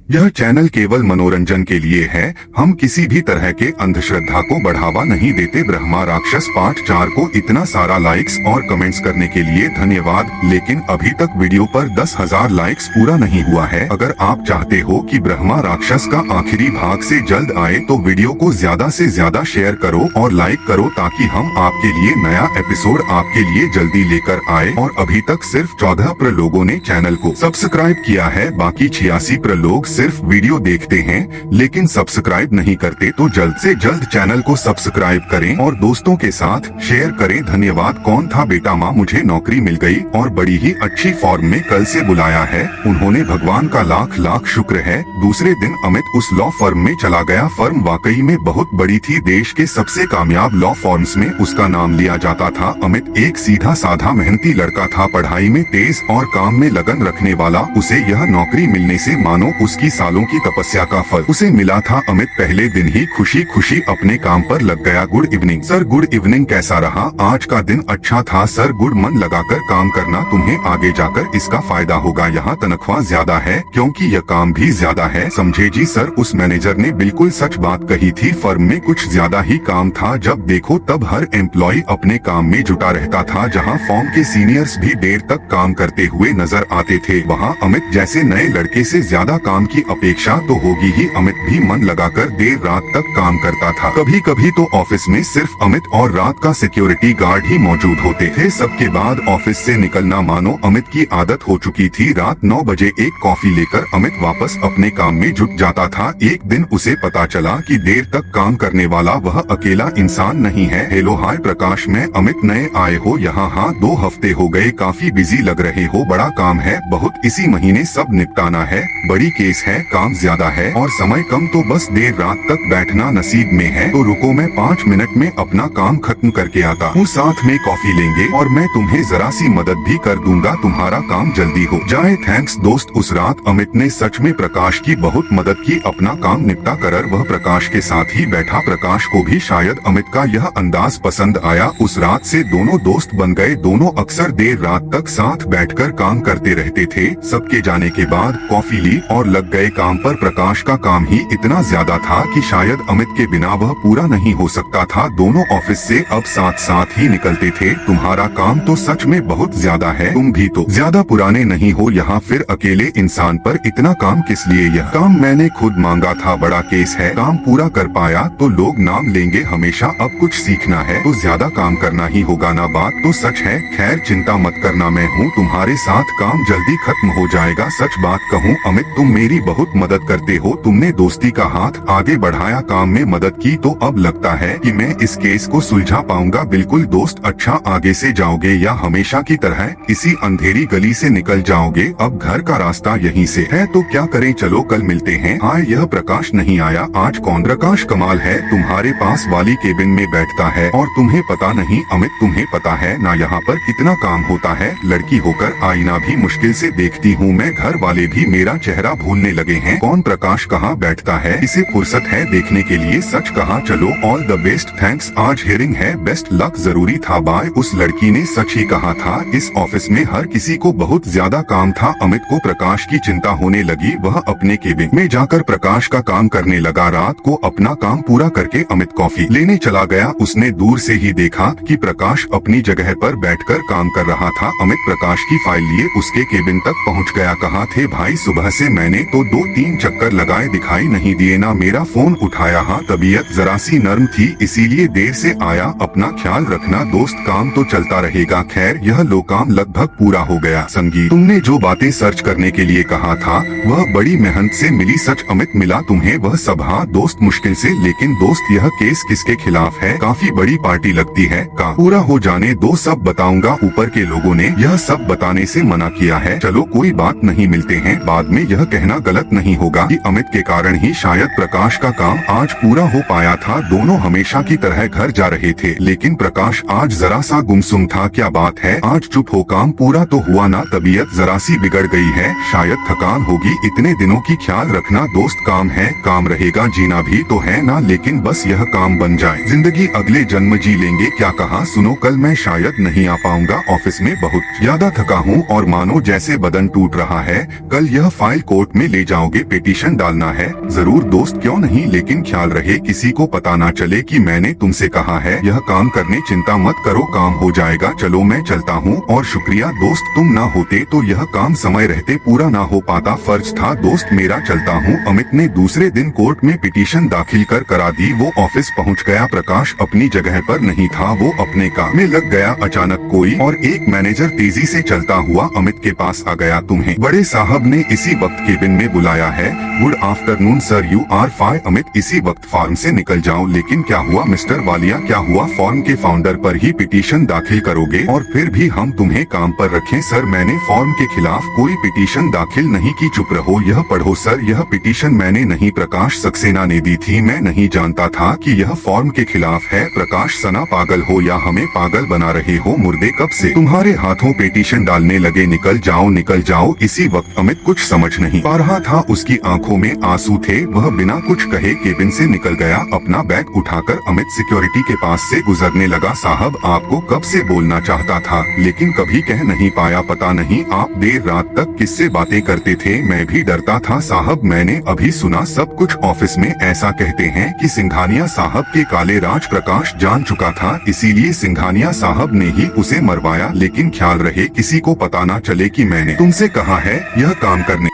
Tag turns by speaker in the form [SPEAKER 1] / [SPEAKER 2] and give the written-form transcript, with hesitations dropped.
[SPEAKER 1] यह चैनल केवल मनोरंजन के लिए है। हम किसी भी तरह के अंधश्रद्धा को बढ़ावा नहीं देते। ब्रह्मा राक्षस पार्ट 4 को इतना सारा लाइक्स और कमेंट्स करने के लिए धन्यवाद, लेकिन अभी तक वीडियो पर 10,000 लाइक्स पूरा नहीं हुआ है। अगर आप चाहते हो कि ब्रह्मा राक्षस का आखिरी भाग से जल्द आए तो वीडियो को ज्यादा से ज्यादा शेयर करो और लाइक करो, ताकि हम आपके लिए नया एपिसोड आपके लिए जल्दी लेकर आए। और अभी तक सिर्फ 14 लोगों ने चैनल को सब्सक्राइब किया है, बाकी 86 लोग सिर्फ वीडियो देखते हैं लेकिन सब्सक्राइब नहीं करते। तो जल्द से जल्द चैनल को सब्सक्राइब करें और दोस्तों के साथ शेयर करें। धन्यवाद। कौन था बेटा माँ, मुझे नौकरी मिल गई और बड़ी ही अच्छी फॉर्म में कल से बुलाया है। उन्होंने भगवान का लाख लाख शुक्र है। दूसरे दिन अमित उस लॉ फर्म में चला गया। फर्म वाकई में बहुत बड़ी थी। देश के सबसे कामयाब लॉ फर्म्स में उसका नाम लिया जाता था। अमित एक सीधा साधा मेहनती लड़का था, पढ़ाई में तेज और काम में लगन रखने वाला। उसे यह नौकरी मिलने से मानो उसकी सालों की तपस्या का फल उसे मिला था। अमित पहले दिन ही खुशी खुशी अपने काम पर लग गया। Good evening sir. Good evening. कैसा रहा आज का दिन? अच्छा था सर। गुड। मन लगाकर काम करना, तुम्हें आगे जाकर इसका फायदा होगा। यहाँ तनख्वाह ज्यादा है क्योंकि यह काम भी ज्यादा है, समझे जी सर। उस मैनेजर ने बिल्कुल सच बात कही थी। फर्म में कुछ ज्यादा ही काम था। जब देखो तब हर एम्प्लॉय अपने काम में जुटा रहता था। जहाँ फर्म के सीनियर्स भी देर तक काम करते हुए नजर आते थे, वहाँ अमित जैसे नए लड़के से ज्यादा काम की अपेक्षा तो होगी ही। अमित भी मन लगाकर देर रात तक काम करता था। कभी कभी तो ऑफिस में सिर्फ अमित और रात का सिक्योरिटी गार्ड ही मौजूद होते थे। सबके बाद ऑफिस से निकलना मानो अमित की आदत हो चुकी थी। रात 9 बजे एक कॉफी लेकर अमित वापस अपने काम में जुट जाता था। एक दिन उसे पता चला कि देर तक काम करने वाला वह अकेला इंसान नहीं है। हेलो हाय प्रकाश, मैं अमित। नए आए हो यहाँ? हाँ, 2 हफ्ते हो गए। काफी बिजी लग रहे हो। बड़ा काम है बहुत, इसी महीने सब निपटाना है। बड़ी केस है, काम ज्यादा है और समय कम, तो बस देर रात तक बैठना नसीब में है। तो रुको, मैं 5 मिनट में अपना काम खत्म करके आता हूँ। साथ में कॉफी लेंगे और मैं तुम्हें जरा सी मदद भी कर दूंगा, तुम्हारा काम जल्दी हो जाए। थैंक्स दोस्त। उस रात अमित ने सच में प्रकाश की बहुत मदद की। अपना काम निपटा कर वह प्रकाश के साथ ही बैठा। प्रकाश को भी शायद अमित का यह अंदाज पसंद आया। उस रात से दोनों दोस्त बन गए। दोनों अक्सर देर रात तक साथ बैठकर काम करते रहते थे। सबके जाने के बाद कॉफी ली और लग गए काम पर। प्रकाश का काम ही इतना ज्यादा था कि शायद अमित के बिना वह पूरा नहीं हो सकता था। दोनों ऑफिस से अब साथ साथ ही निकलते थे। तुम्हारा काम तो सच में बहुत ज्यादा है, तुम भी तो ज्यादा पुराने नहीं हो यहाँ, फिर अकेले इंसान पर इतना काम किस लिए? यह काम मैंने खुद मांगा था। बड़ा केस है, काम पूरा कर पाया तो लोग नाम लेंगे हमेशा। अब कुछ सीखना है तो ज्यादा काम करना ही होगा ना। बात तो सच है। खैर चिंता मत करना, मैं हूँ तुम्हारे साथ, काम जल्दी खत्म हो जाएगा। सच बात कहूँ अमित, तुम मेरी बहुत मदद करते हो। तुमने दोस्ती का हाथ आगे बढ़ाया, काम में मदद की, तो अब लगता है कि मैं इस केस को सुलझा पाऊंगा। बिल्कुल दोस्त। अच्छा, आगे से जाओगे या हमेशा की तरह इसी अंधेरी गली से निकल जाओगे? अब घर का रास्ता यहीं से है तो क्या करें, चलो कल मिलते हैं। हाय, यह प्रकाश नहीं आया आज? कौन? प्रकाश कमाल है, तुम्हारे पास वाली केबिन में बैठता है और तुम्हें पता नहीं? अमित तुम्हें पता है ना यहाँ पर कितना काम होता है। लड़की होकर आईना भी मुश्किल से देखती हूँ मैं, घर वाले भी मेरा चेहरा भूलने लगे हैं। कौन? प्रकाश कहाँ बैठता है? इसे फुर्सत है देखने के लिए? सच कहा। चलो ऑल द बेस्ट। थैंक्स। आज हियरिंग है, बेस्ट लक। जरूरी था बाय। उस लड़की ने सच ही कहा था। इस ऑफिस में हर किसी को बहुत ज्यादा काम था। अमित को प्रकाश की चिंता होने लगी। वह अपने केबिन में जाकर प्रकाश का काम करने लगा। रात को अपना काम पूरा करके अमित कॉफी लेने चला गया। उसने दूर से ही देखा कि प्रकाश अपनी जगह पर बैठकर काम कर रहा था। अमित प्रकाश की फाइल लिए उसके केबिन तक पहुंच गया। कहाँ थे भाई? सुबह से मैंने तो 2-3 चक्कर लगाए, दिखाई नहीं दिए ना। मेरा फोन उठाया? हाँ, तबीयत जरा सी नर्म थी इसीलिए देर से आया। अपना ख्याल रखना दोस्त, काम तो चलता रहेगा। खैर यह लो काम लगभग पूरा हो गया। संगीत, तुमने जो बातें सर्च करने के लिए कहा था वह बड़ी मेहनत से मिली। सच अमित मिला तुम्हें वह सब? हाँ दोस्त, मुश्किल से। लेकिन दोस्त यह केस किसके खिलाफ है? काफी बड़ी पार्टी लगती है। का पूरा हो जाने दो, सब बताऊंगा। ऊपर के लोगों ने यह सब बताने से मना किया है। चलो कोई बात नहीं, मिलते हैं बाद में। यह कहना गलत नहीं होगा कि अमित के कारण ही शायद प्रकाश का काम आज पूरा हो पाया था। दोनों हमेशा की तरह घर जा रहे थे लेकिन प्रकाश आज जरा सा गुमसुम था। क्या बात है आज चुप हो? काम पूरा तो हुआ ना? तबीयत जरा सी बिगड़ गई है, शायद थकान होगी। इतने दिनों की ख्याल रखना दोस्त, काम है काम रहेगा, जीना भी तो है ना। लेकिन बस यह काम बन जाए, जिंदगी अगले जन्म जी लेंगे। क्या कहा? सुनो, कल मैं शायद नहीं आ पाऊंगा। ऑफिस में बहुत ज्यादा थका हूँ और मानो जैसे बदन टूट रहा है। कल यह फाइल कोर्ट में ले जाओगे? पिटीशन डालना है? जरूर दोस्त, क्यों नहीं, लेकिन ख्याल रहे किसी को पता ना चले कि मैंने तुमसे कहा है यह काम करने। चिंता मत करो, काम हो जाएगा। चलो मैं चलता हूँ। और शुक्रिया दोस्त, तुम ना होते तो यह काम समय रहते पूरा ना हो पाता। फर्ज था दोस्त मेरा, चलता हूँ। अमित ने दूसरे दिन कोर्ट में पिटीशन दाखिल करा दी। वो ऑफिस पहुँच गया। प्रकाश अपनी जगह पर नहीं था, वो अपने काम में लग गया। अचानक कोई और एक मैनेजर तेजी से चलता हुआ अमित के पास आ गया। तुम्हें बड़े साहब ने इसी वक्त केबिन में बुलाया है। Good afternoon sir, you are fine. Amit इसी वक्त फॉर्म से निकल जाओ। लेकिन क्या हुआ मिस्टर वालिया, क्या हुआ? फॉर्म के फाउंडर पर ही पिटीशन दाखिल करोगे और फिर भी हम तुम्हें काम पर रखें? सर मैंने फॉर्म के खिलाफ कोई पिटीशन दाखिल नहीं की। चुप रहो, यह पढ़ो। सर यह पिटीशन मैंने नहीं, प्रकाश सक्सेना ने दी थी। मैं नहीं जानता था कि यह फॉर्म के खिलाफ है। प्रकाश सना, पागल हो या हमें पागल बना रहे हो? मुर्दे कब से तुम्हारे हाथों पिटीशन डालने लगे? निकल जाओ, निकल जाओ। इसी वक्त अमित कुछ समझ नहीं पा रहा था। उसकी आंखों में आंसू थे। वह बिना कुछ कहे केबिन से निकल गया। अपना बैग उठाकर अमित सिक्योरिटी के पास से गुजरने लगा। साहब आपको कब से बोलना चाहता था लेकिन कभी कह नहीं पाया। पता नहीं आप देर रात तक किससे बातें करते थे? मैं भी डरता था साहब। मैंने अभी सुना सब कुछ ऑफिस में। ऐसा कहते हैं कि सिंघानिया साहब के काले राज प्रकाश जान चुका था, इसीलिए सिंघानिया साहब ने ही उसे मरवाया। लेकिन ख्याल रहे किसी को पता ना चले कि मैंने तुमसे कहा है यह काम करने